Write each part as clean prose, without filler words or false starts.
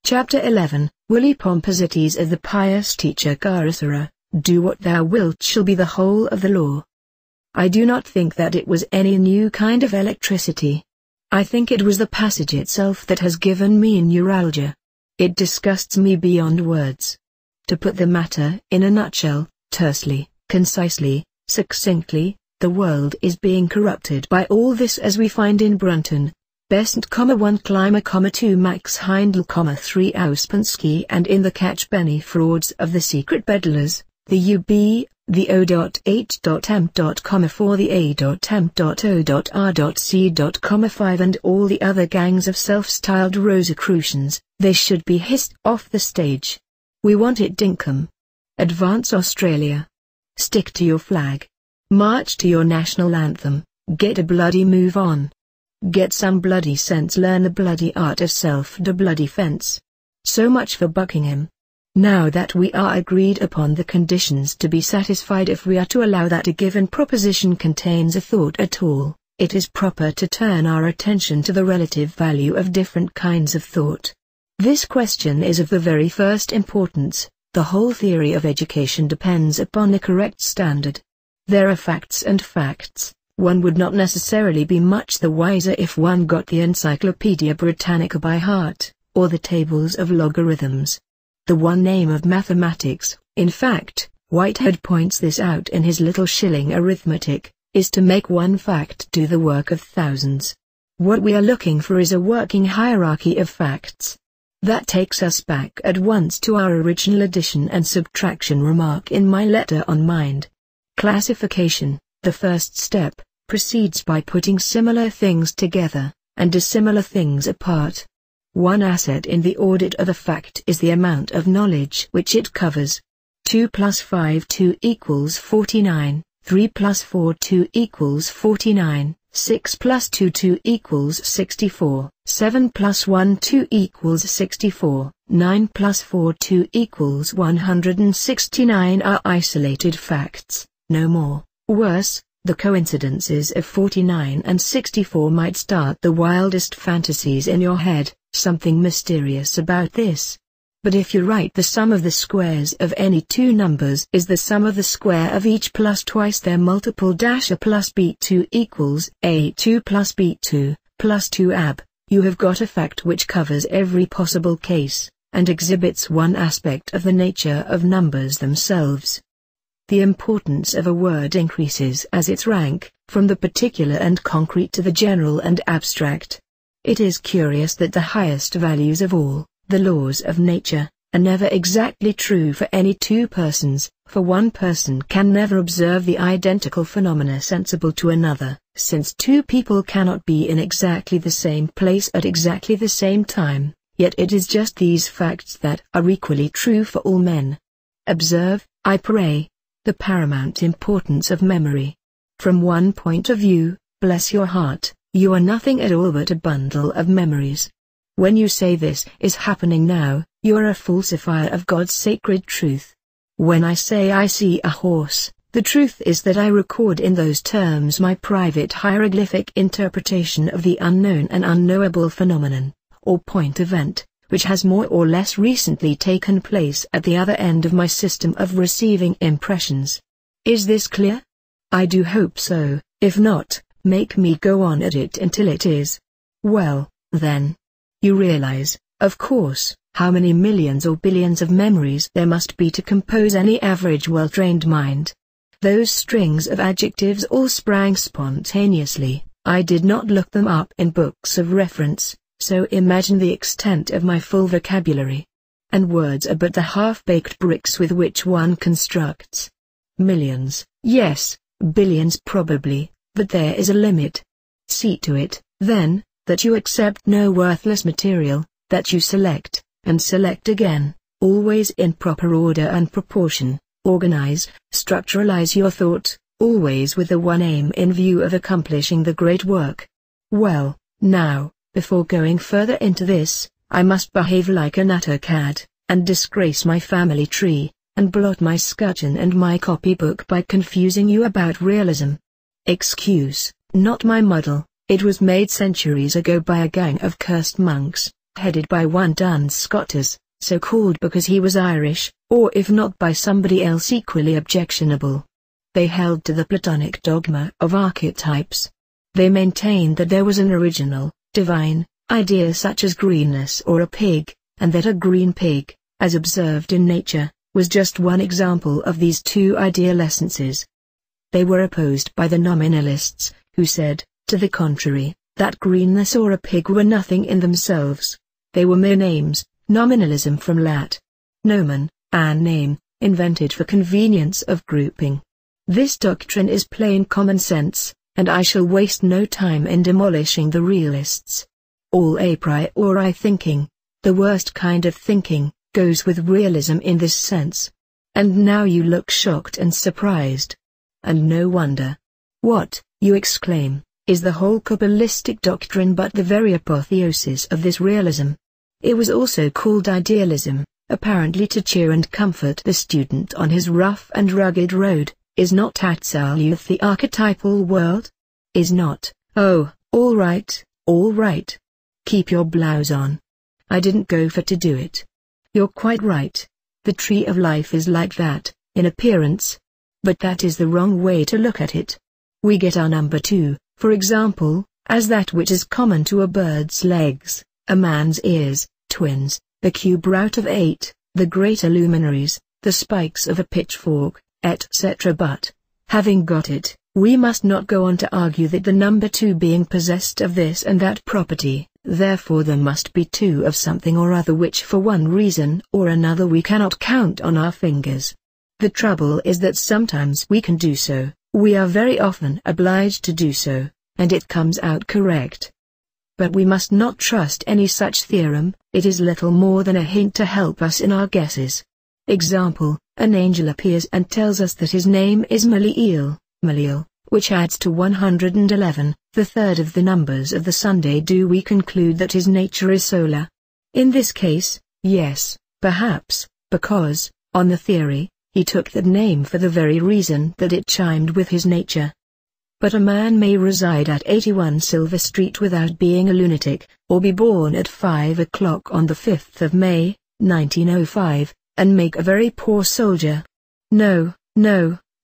Chapter 11, Woolly Pomposities of the Pious Teacher Carissera, do what thou wilt shall be the whole of the law. I do not think that it was any new kind of electricity. I think it was the passage itself that has given me neuralgia. It disgusts me beyond words. To put the matter in a nutshell, tersely, concisely, succinctly, the world is being corrupted by all this, as we find in Brunton, Besant, 1 Clymer, 2 Max Heindel, 3 Ouspensky, and in the catchpenny frauds of the secret peddlers, the UB, the O.H.M. 4 the A.M.O.R.C. 5 and all the other gangs of self-styled Rosicrucians. They should be hissed off the stage. We want it dinkum. Advance Australia. Stick to your flag. March to your national anthem. Get a bloody move on. Get some bloody sense. Learn the bloody art of self-defense. So much for Buckingham. Now that we are agreed upon the conditions to be satisfied if we are to allow that a given proposition contains a thought at all, it is proper to turn our attention to the relative value of different kinds of thought. This question is of the very first importance. The whole theory of education depends upon the correct standard. There are facts and facts. One would not necessarily be much the wiser if one got the Encyclopaedia Britannica by heart, or the tables of logarithms. The one aim of mathematics, in fact, Whitehead points this out in his little shilling arithmetic, is to make one fact do the work of thousands. What we are looking for is a working hierarchy of facts. That takes us back at once to our original addition and subtraction remark in my letter on mind. Classification, the first step, proceeds by putting similar things together, and dissimilar things apart. One asset in the audit of a fact is the amount of knowledge which it covers. 2 plus 5 2 equals 49, 3 plus 4 2 equals 49, 6 plus 2 2 equals 64, 7 plus 1 2 equals 64, 9 plus 4 2 equals 169 are isolated facts, no more. Worse, the coincidences of 49 and 64 might start the wildest fantasies in your head, something mysterious about this. But if you write the sum of the squares of any two numbers is the sum of the square of each plus twice their multiple dash a plus b2 equals a2 plus b2 plus 2ab, you have got a fact which covers every possible case, and exhibits one aspect of the nature of numbers themselves. The importance of a word increases as its rank, from the particular and concrete to the general and abstract. It is curious that the highest values of all, the laws of nature, are never exactly true for any two persons, for one person can never observe the identical phenomena sensible to another, since two people cannot be in exactly the same place at exactly the same time, yet it is just these facts that are equally true for all men. Observe, I pray, the paramount importance of memory. From one point of view, bless your heart, you are nothing at all but a bundle of memories. When you say this is happening now, you are a falsifier of God's sacred truth. When I say I see a horse, the truth is that I record in those terms my private hieroglyphic interpretation of the unknown and unknowable phenomenon, or point event, which has more or less recently taken place at the other end of my system of receiving impressions. Is this clear? I do hope so. If not, make me go on at it until it is. Well, then. You realize, of course, how many millions or billions of memories there must be to compose any average well-trained mind. Those strings of adjectives all sprang spontaneously. I did not look them up in books of reference, so imagine the extent of my full vocabulary. And words are but the half-baked bricks with which one constructs. Millions, yes, billions probably, but there is a limit. See to it, then, that you accept no worthless material, that you select, and select again, always in proper order and proportion, organize, structuralize your thought, always with the one aim in view of accomplishing the great work. Well, now, before going further into this, I must behave like an utter cad, and disgrace my family tree, and blot my scutcheon and my copybook by confusing you about realism. Excuse, not my muddle, it was made centuries ago by a gang of cursed monks, headed by one Duns Scotus, so called because he was Irish, or if not by somebody else equally objectionable. They held to the Platonic dogma of archetypes. They maintained that there was an original, divine, idea such as greenness or a pig, and that a green pig, as observed in nature, was just one example of these two ideal essences. They were opposed by the nominalists, who said, to the contrary, that greenness or a pig were nothing in themselves. They were mere names, nominalism from Lat. Nomen, and name, invented for convenience of grouping. This doctrine is plain common sense, and I shall waste no time in demolishing the realists. All a priori thinking, the worst kind of thinking, goes with realism in this sense. And now you look shocked and surprised. And no wonder. What, you exclaim, is the whole Kabbalistic doctrine but the very apotheosis of this realism? It was also called idealism, apparently to cheer and comfort the student on his rough and rugged road. Is not Tatsaluth the archetypal world? Is not, oh, all right, keep your blouse on. I didn't go for to do it. You're quite right. The tree of life is like that, in appearance. But that is the wrong way to look at it. We get our number 2, for example, as that which is common to a bird's legs, a man's ears, twins, the cube root of 8, the greater luminaries, the spikes of a pitchfork, etc. But, having got it, we must not go on to argue that the number 2 being possessed of this and that property, therefore there must be 2 of something or other which for one reason or another we cannot count on our fingers. The trouble is that sometimes we can do so, we are very often obliged to do so, and it comes out correct. But we must not trust any such theorem, it is little more than a hint to help us in our guesses. Example, an angel appears and tells us that his name is Maliel, which adds to 111, the third of the numbers of the Sunday. Do we conclude that his nature is solar? In this case, yes, perhaps, because, on the theory, he took that name for the very reason that it chimed with his nature. But a man may reside at 81 Silver Street without being a lunatic, or be born at 5 o'clock on the 5th of May, 1905, and make a very poor soldier. No,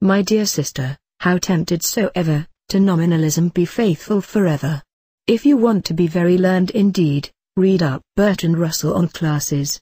my dear sister, how tempted soever, to nominalism be faithful forever. If you want to be very learned indeed, read up Bertrand Russell on classes.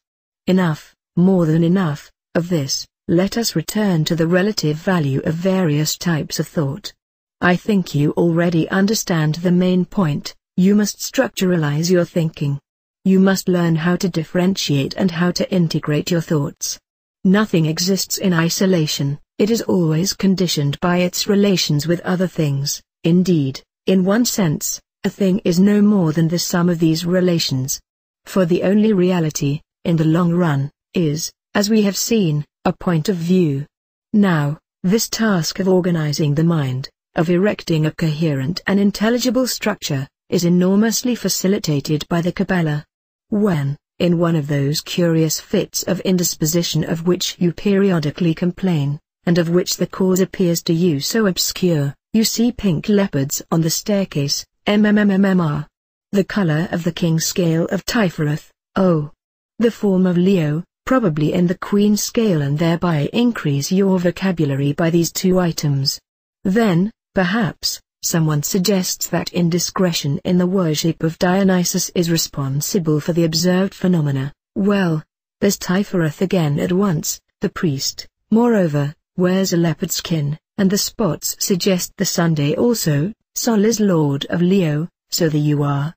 Enough, more than enough, of this, let us return to the relative value of various types of thought. I think you already understand the main point, you must structuralize your thinking. You must learn how to differentiate and how to integrate your thoughts. Nothing exists in isolation, it is always conditioned by its relations with other things. Indeed, in one sense, a thing is no more than the sum of these relations. For the only reality, in the long run, is, as we have seen, a point of view. Now, this task of organizing the mind, of erecting a coherent and intelligible structure, is enormously facilitated by the Kabbalah. When, in one of those curious fits of indisposition of which you periodically complain, and of which the cause appears to you so obscure, you see pink leopards on the staircase, mmmmmmr. The color of the king scale of Tifereth, the form of Leo, probably in the queen scale, and thereby increase your vocabulary by these 2 items. Then, perhaps, someone suggests that indiscretion in the worship of Dionysus is responsible for the observed phenomena. Well, there's Tifereth again at once. The priest, moreover, wears a leopard skin, and the spots suggest the Sunday also. Sol is lord of Leo, so there you are.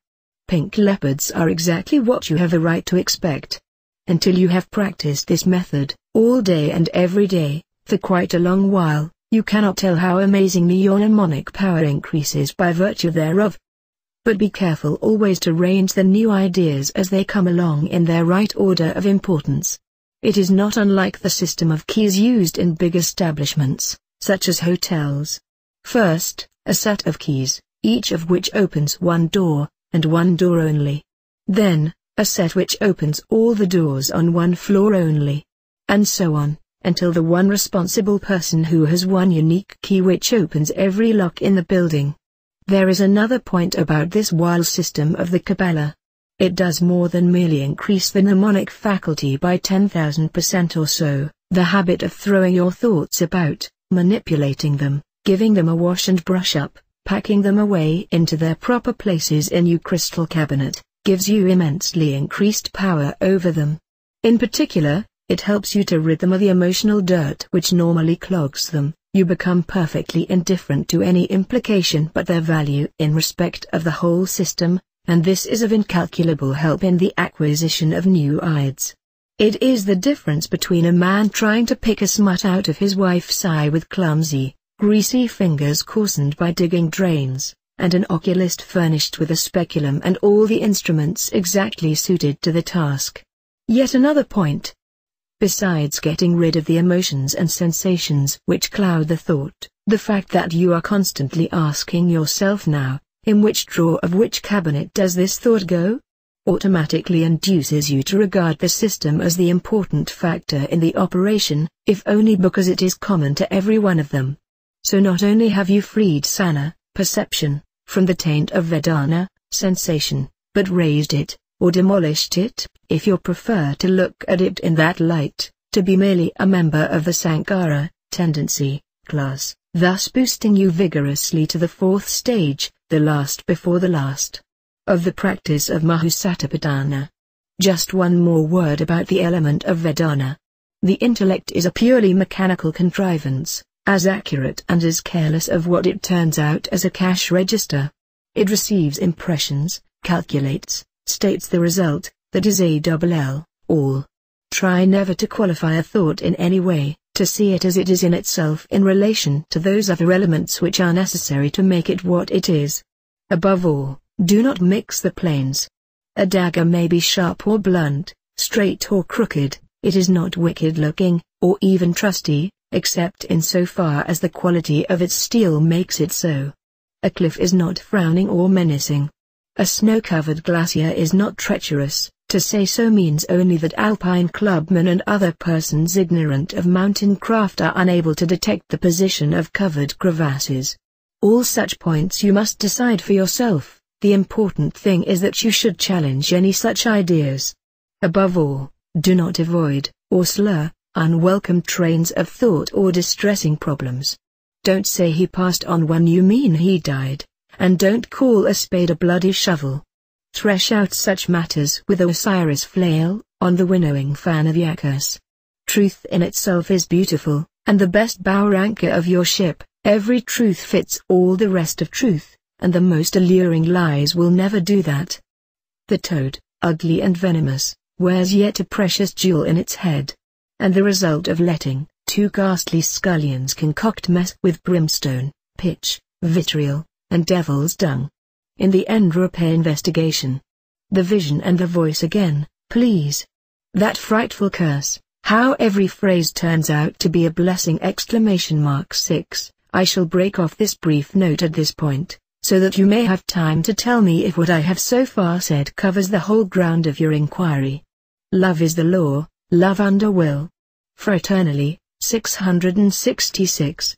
Pink leopards are exactly what you have a right to expect. Until you have practiced this method, all day and every day, for quite a long while, you cannot tell how amazingly your mnemonic power increases by virtue thereof. But be careful always to arrange the new ideas as they come along in their right order of importance. It is not unlike the system of keys used in big establishments, such as hotels. First, a set of keys, each of which opens one door, and one door only. Then, a set which opens all the doors on one floor only. And so on, until the one responsible person who has one unique key which opens every lock in the building. There is another point about this wild system of the Kabbalah. It does more than merely increase the mnemonic faculty by 10,000% or so. The habit of throwing your thoughts about, manipulating them, giving them a wash and brush up, packing them away into their proper places in your crystal cabinet, gives you immensely increased power over them. In particular, it helps you to rid them of the emotional dirt which normally clogs them. You become perfectly indifferent to any implication but their value in respect of the whole system, and this is of incalculable help in the acquisition of new ideas. It is the difference between a man trying to pick a smut out of his wife's eye with clumsy, greasy fingers coarsened by digging drains, and an oculist furnished with a speculum and all the instruments exactly suited to the task. Yet another point. Besides getting rid of the emotions and sensations which cloud the thought, the fact that you are constantly asking yourself now, in which drawer of which cabinet does this thought go? Automatically induces you to regard the system as the important factor in the operation, if only because it is common to every one of them. So not only have you freed sana, perception, from the taint of vedana, sensation, but raised it, or demolished it, if you prefer to look at it in that light, to be merely a member of the Sankara, tendency, class, thus boosting you vigorously to the fourth stage, the last before the last, of the practice of Mahusatipatthana. Just one more word about the element of Vedana. The intellect is a purely mechanical contrivance, as accurate and as careless of what it turns out as a cash register. It receives impressions, calculates, states the result, that is all. Try never to qualify a thought in any way, to see it as it is in itself in relation to those other elements which are necessary to make it what it is. Above all, do not mix the planes. A dagger may be sharp or blunt, straight or crooked, it is not wicked-looking, or even trusty, except in so far as the quality of its steel makes it so. A cliff is not frowning or menacing. A snow-covered glacier is not treacherous. To say so means only that alpine clubmen and other persons ignorant of mountain craft are unable to detect the position of covered crevasses. All such points you must decide for yourself. The important thing is that you should challenge any such ideas. Above all, do not avoid, or slur, unwelcome trains of thought or distressing problems. Don't say he passed on when you mean he died, and don't call a spade a bloody shovel. Thresh out such matters with Osiris flail, on the winnowing fan of Iacchus. Truth in itself is beautiful, and the best bower anchor of your ship. Every truth fits all the rest of truth, and the most alluring lies will never do that. The toad, ugly and venomous, wears yet a precious jewel in its head. And the result of letting two ghastly scullions concoct mess with brimstone, pitch, vitriol, and devil's dung. In the end repay investigation. The vision and the voice again, please. That frightful curse, how every phrase turns out to be a blessing! 6. I shall break off this brief note at this point, so that you may have time to tell me if what I have so far said covers the whole ground of your inquiry. Love is the law, love under will. Fraternally, 666.